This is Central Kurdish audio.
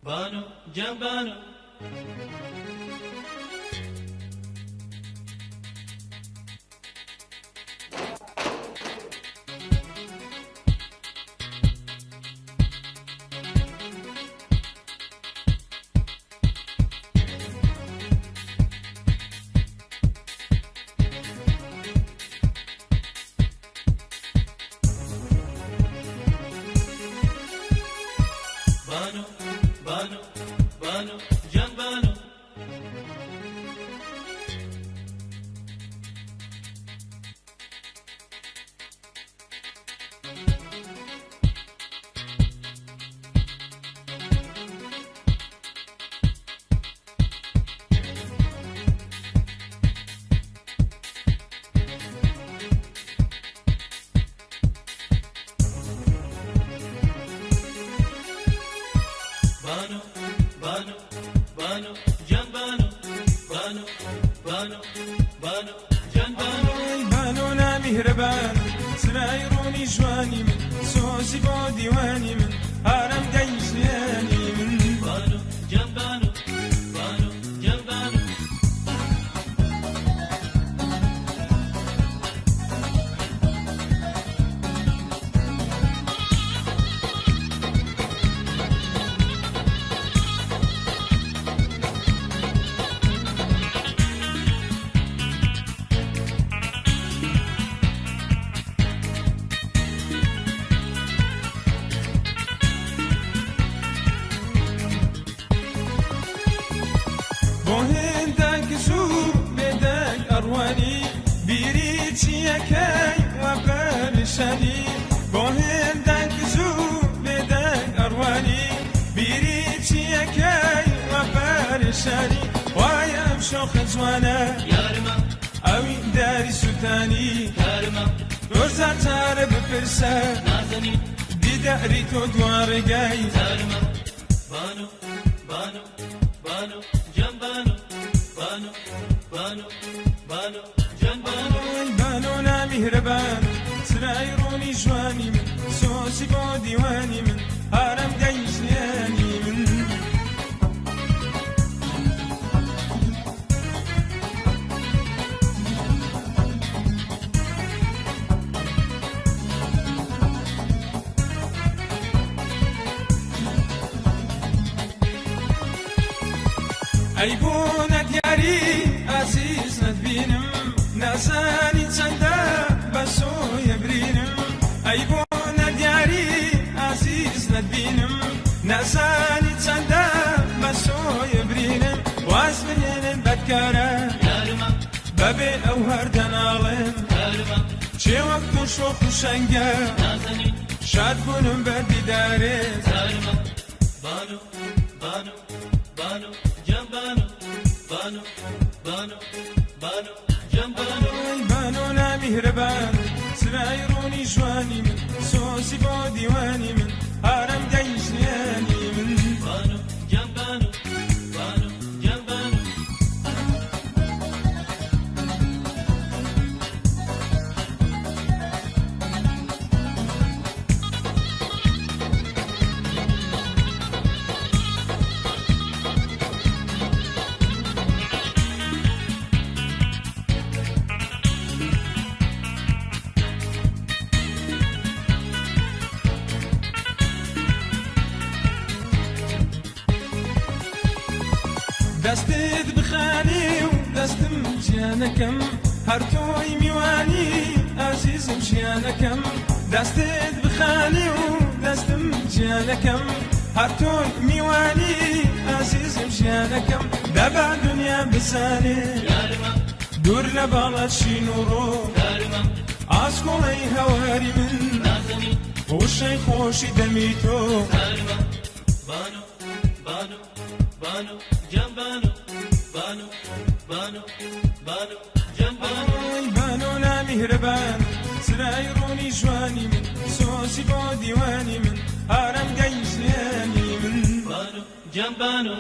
بانو جان بانو بانو بانو بانو جان بانو بانو بانو بانو جان بانو بانو بانو بانو جان بانو بانو نا مهربان سرايروني جواني من سوسي بو ديواني من هرم ديشياني من بانو جان بانو بانو جان بانو هندك زور بدك أرواني بيريتي يكاي وبرشاني هندك زور بدك أرواني بيريتي يكاي وبرشاني ويا بشوخ زوانا يارما أوي داري سوتاني كارما روزا تارب برسا نازني دي داري تو دوار جاي زارما بانو بانو بانو جان بانو بانو بانو بانو جان بانو بانو نا مهربان سرايروني جواني من سوسي بو ديواني من هرم ديشياني من أي بونا دياري عزيز ندبينم ناساني تسندا بسو يبرينم أي بونا دياري عزيز ندبينم ناساني تسندا بسو يبرينم واسمنين بدكارا يارما بابي أو هردن عالم كارما شي وقت شوق شنقا نازني شاد بونم بدي داري زارما بانو بانو بانو جان بانو بانو بانو بانو جان بانو بانو نا مهربان سرايروني جواني من سوسي بو ديواني من هرم ديشياني من بانو جان بانو بانو جان بانو دستت بخاني ودستم جيانكم هرتوي ميواني عزيزم جيانكم دستت بخاني ودستم جيانكم هرتوي ميواني عزيزم جيانكم دبع دنيا بساني يارما دور لبالات شي نورو كارما عسكولي هواري من نازني وشي خوشي دميتو كارما بانو بانو بانو جان بانو بانو بانو بانو جان بانو بانو نا مهربان سرايروني جواني من سوسي بو ديواني من هرم ديشياني من بانو جان بانو